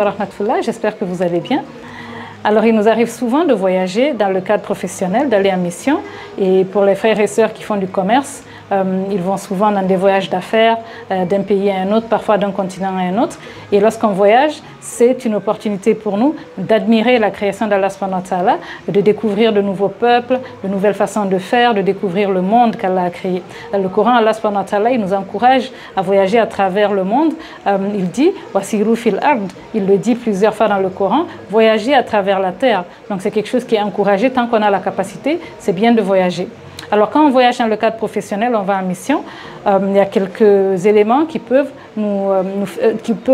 wa rahmatullah, j'espère que vous allez bien. Alors, il nous arrive souvent de voyager dans le cadre professionnel, d'aller en mission. Et pour les frères et sœurs qui font du commerce, ils vont souvent dans des voyages d'affaires d'un pays à un autre, parfois d'un continent à un autre. Et lorsqu'on voyage, c'est une opportunité pour nous d'admirer la création d'Allah subhanahu wa ta'ala, de découvrir de nouveaux peuples, de nouvelles façons de faire, de découvrir le monde qu'Allah a créé. Dans le Coran, Allah subhanahu wa ta'ala, il nous encourage à voyager à travers le monde. Il dit « Wasiru fil ard », il le dit plusieurs fois dans le Coran, voyager à travers la terre. Donc c'est quelque chose qui est encouragé tant qu'on a la capacité, c'est bien de voyager. Alors quand on voyage dans le cadre professionnel, on va en mission, il y a quelques éléments qui peuvent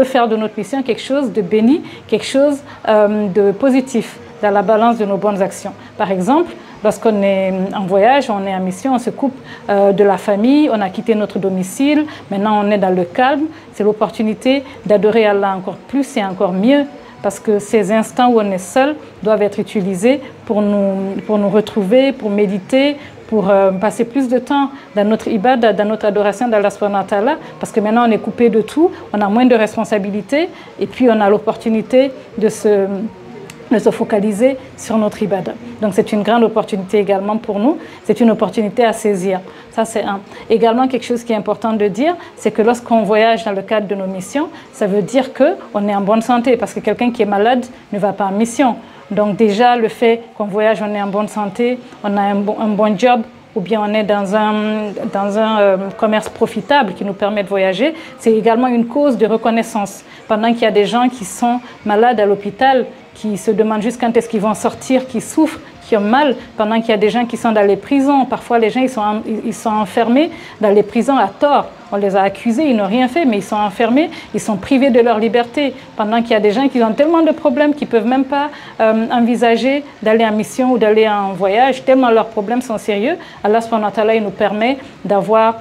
faire de notre mission quelque chose de béni, quelque chose de positif dans la balance de nos bonnes actions. Par exemple, lorsqu'on est en voyage, on est en mission, on se coupe de la famille, on a quitté notre domicile, maintenant on est dans le calme, c'est l'opportunité d'adorer Allah encore plus et encore mieux, parce que ces instants où on est seul doivent être utilisés pour nous retrouver, pour méditer, pour passer plus de temps dans notre ibadah, dans notre adoration d'Allah subhanahu wa ta'ala, parce que maintenant on est coupé de tout, on a moins de responsabilités, et puis on a l'opportunité de se focaliser sur notre ibadah. Donc c'est une grande opportunité également pour nous, c'est une opportunité à saisir. Ça c'est un. Également quelque chose qui est important de dire, c'est que lorsqu'on voyage dans le cadre de nos missions, ça veut dire qu'on est en bonne santé, parce que quelqu'un qui est malade ne va pas en mission. Donc déjà le fait qu'on voyage, on est en bonne santé, on a un bon job, ou bien on est dans un commerce profitable qui nous permet de voyager, c'est également une cause de reconnaissance. Pendant qu'il y a des gens qui sont malades à l'hôpital, qui se demandent juste quand est-ce qu'ils vont sortir, qui souffrent, qui ont mal, pendant qu'il y a des gens qui sont dans les prisons. Parfois, les gens ils sont enfermés dans les prisons à tort. On les a accusés, ils n'ont rien fait, mais ils sont enfermés, ils sont privés de leur liberté. Pendant qu'il y a des gens qui ont tellement de problèmes qu'ils ne peuvent même pas envisager d'aller en mission ou d'aller en voyage, tellement leurs problèmes sont sérieux. Allah subhanahu wa ta'ala, il nous permet d'avoir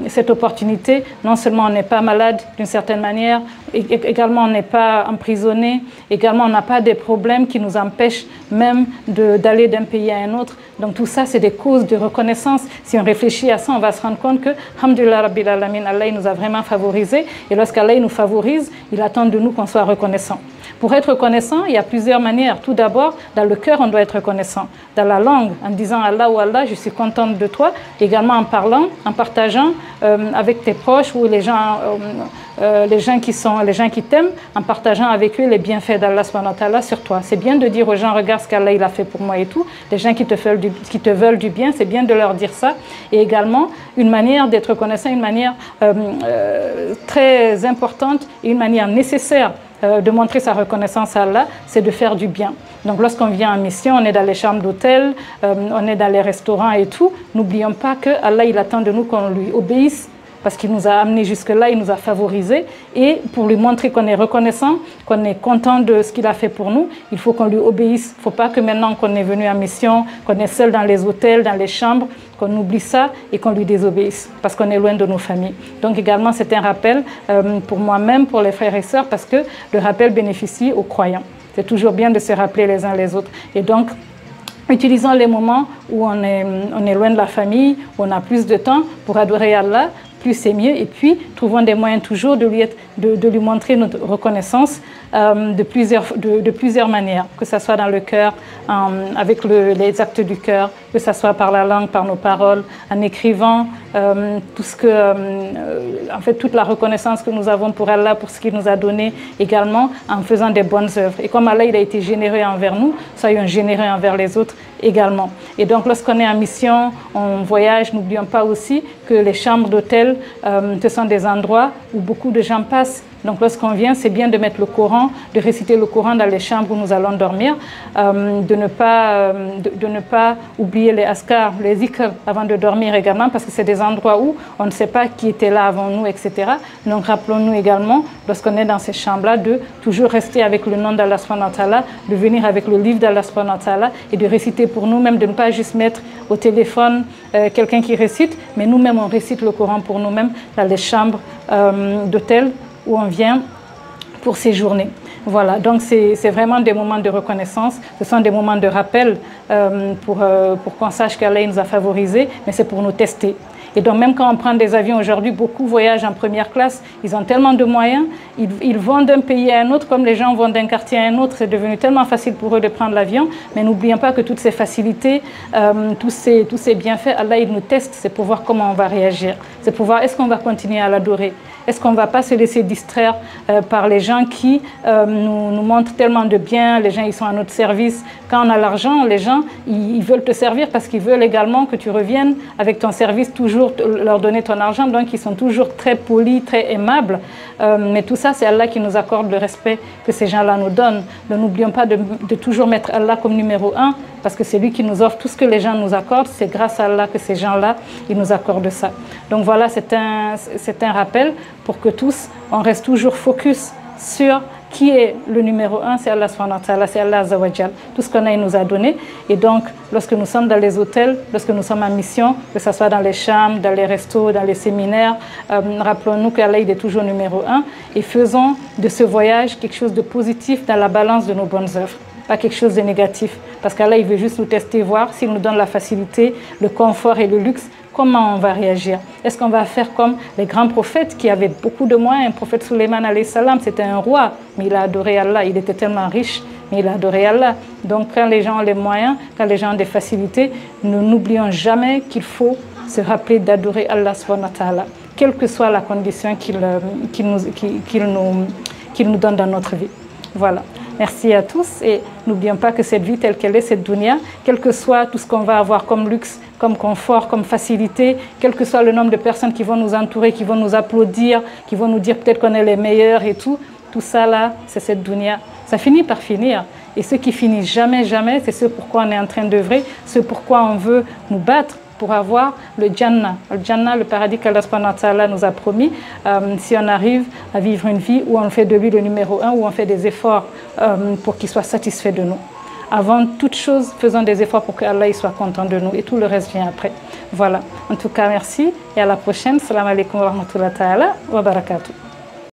cette opportunité. Non seulement on n'est pas malade d'une certaine manière, également on n'est pas emprisonné, également on n'a pas des problèmes qui nous empêchent même d'aller d'un pays à un autre. Donc tout ça, c'est des causes de reconnaissance. Si on réfléchit à ça, on va se rendre compte que, alhamdulillah rabbil alamin, Allah il nous a vraiment favorisés. Et lorsqu'Allah nous favorise, il attend de nous qu'on soit reconnaissant. Pour être reconnaissant, il y a plusieurs manières. Tout d'abord, dans le cœur, on doit être reconnaissant. Dans la langue, en disant Allah ou Allah, je suis contente de toi. Également en parlant, en partageant avec tes proches ou les gens qui t'aiment, en partageant avec eux les bienfaits d'Allah subhanahu wa ta'ala sur toi. C'est bien de dire aux gens, regarde ce qu'Allah il a fait pour moi et tout. Les gens qui te veulent du bien, c'est bien de leur dire ça. Et également, une manière d'être reconnaissant, une manière très importante et une manière nécessaire de montrer sa reconnaissance à Allah, c'est de faire du bien. Donc lorsqu'on vient en mission, on est dans les chambres d'hôtel, on est dans les restaurants et tout, n'oublions pas que Allah il attend de nous qu'on lui obéisse, parce qu'il nous a amenés jusque-là, il nous a favorisés. Et pour lui montrer qu'on est reconnaissant, qu'on est content de ce qu'il a fait pour nous, il faut qu'on lui obéisse. Il ne faut pas que maintenant qu'on est venu en mission, qu'on est seul dans les hôtels, dans les chambres, qu'on oublie ça et qu'on lui désobéisse, parce qu'on est loin de nos familles. Donc également, c'est un rappel pour moi-même, pour les frères et sœurs, parce que le rappel bénéficie aux croyants. C'est toujours bien de se rappeler les uns les autres. Et donc, utilisons les moments où on est loin de la famille, où on a plus de temps pour adorer Allah, plus c'est mieux. Et puis, trouvons des moyens toujours de lui montrer notre reconnaissance de plusieurs manières, que ce soit dans le cœur, avec les actes du cœur, que ce soit par la langue, par nos paroles, en écrivant, en fait, toute la reconnaissance que nous avons pour Allah, pour ce qu'il nous a donné, également en faisant des bonnes œuvres. Et comme Allah il a été généreux envers nous, soyons généreux envers les autres également. Et donc, lorsqu'on est en mission, on voyage, n'oublions pas aussi que les chambres d'hôtel, ce sont des endroits où beaucoup de gens passent. Donc lorsqu'on vient, c'est bien de mettre le Coran, de réciter le Coran dans les chambres où nous allons dormir, de ne pas oublier les askars, les zikr avant de dormir également, parce que c'est des endroits où on ne sait pas qui était là avant nous, etc. Donc rappelons-nous également, lorsqu'on est dans ces chambres-là, de toujours rester avec le nom d'Allah subhanahu wa ta'ala, de venir avec le livre d'Allah subhanahu wa ta'ala et de réciter pour nous-mêmes, de ne pas juste mettre au téléphone quelqu'un qui récite, mais nous-mêmes on récite le Coran pour nous-mêmes dans les chambres d'hôtel où on vient pour séjourner. Voilà, donc c'est vraiment des moments de reconnaissance, ce sont des moments de rappel pour qu'on sache qu'Allah nous a favorisés, mais c'est pour nous tester. Et donc même quand on prend des avions aujourd'hui, beaucoup voyagent en première classe, ils ont tellement de moyens, ils vont d'un pays à un autre, comme les gens vont d'un quartier à un autre, c'est devenu tellement facile pour eux de prendre l'avion, mais n'oublions pas que toutes ces facilités, tous ces bienfaits, Allah il nous teste, c'est pour voir comment on va réagir, c'est pour voir est-ce qu'on va continuer à l'adorer, est-ce qu'on ne va pas se laisser distraire par les gens qui nous montrent tellement de bien, les gens ils sont à notre service. Quand on a l'argent, les gens ils veulent te servir parce qu'ils veulent également que tu reviennes avec ton service, toujours leur donner ton argent, donc ils sont toujours très polis, très aimables. Mais tout ça, c'est Allah qui nous accorde le respect que ces gens-là nous donnent. Donc n'oublions pas de toujours mettre Allah comme numéro 1, parce que c'est lui qui nous offre tout ce que les gens nous accordent. C'est grâce à Allah que ces gens-là, ils nous accordent ça. Donc voilà, c'est un rappel pour que tous, on reste toujours focus sur qui est le numéro 1, c'est Allah subhanahu wa ta'ala, c'est Allah azza wa jal. Tout ce qu'on a, il nous a donné. Et donc, lorsque nous sommes dans les hôtels, lorsque nous sommes en mission, que ce soit dans les chambres, dans les restos, dans les séminaires, rappelons-nous qu'Allah il est toujours numéro 1 et faisons de ce voyage quelque chose de positif dans la balance de nos bonnes œuvres, pas quelque chose de négatif. Parce qu'Allah il veut juste nous tester, voir s'il nous donne la facilité, le confort et le luxe, comment on va réagir. Est-ce qu'on va faire comme les grands prophètes qui avaient beaucoup de moyens? Un prophète Suleiman alayhi salam, c'était un roi, mais il a adoré Allah, il était tellement riche, mais il a adoré Allah. Donc quand les gens ont les moyens, quand les gens ont des facilités, nous n'oublions jamais qu'il faut se rappeler d'adorer Allah subhanahu wa ta'ala, quelle que soit la condition qu'il nous donne dans notre vie. Voilà. Merci à tous et n'oublions pas que cette vie telle qu'elle est, cette dunya, quel que soit tout ce qu'on va avoir comme luxe, comme confort, comme facilité, quel que soit le nombre de personnes qui vont nous entourer, qui vont nous applaudir, qui vont nous dire peut-être qu'on est les meilleurs et tout ça là, c'est cette dunya. Ça finit par finir. Et ce qui finit jamais, jamais, c'est ce pourquoi on est en train d'œuvrer, ce pourquoi on veut nous battre pour avoir le Jannah. Le Jannah, le paradis qu'Allah subhanahu wa ta'ala nous a promis, si on arrive à vivre une vie où on fait de lui le numéro 1, où on fait des efforts pour qu'il soit satisfait de nous. Avant toute chose, faisons des efforts pour que Allah soit content de nous et tout le reste vient après. Voilà. En tout cas, merci et à la prochaine. Salam alaikum wa rahmatullahi wa barakatuh.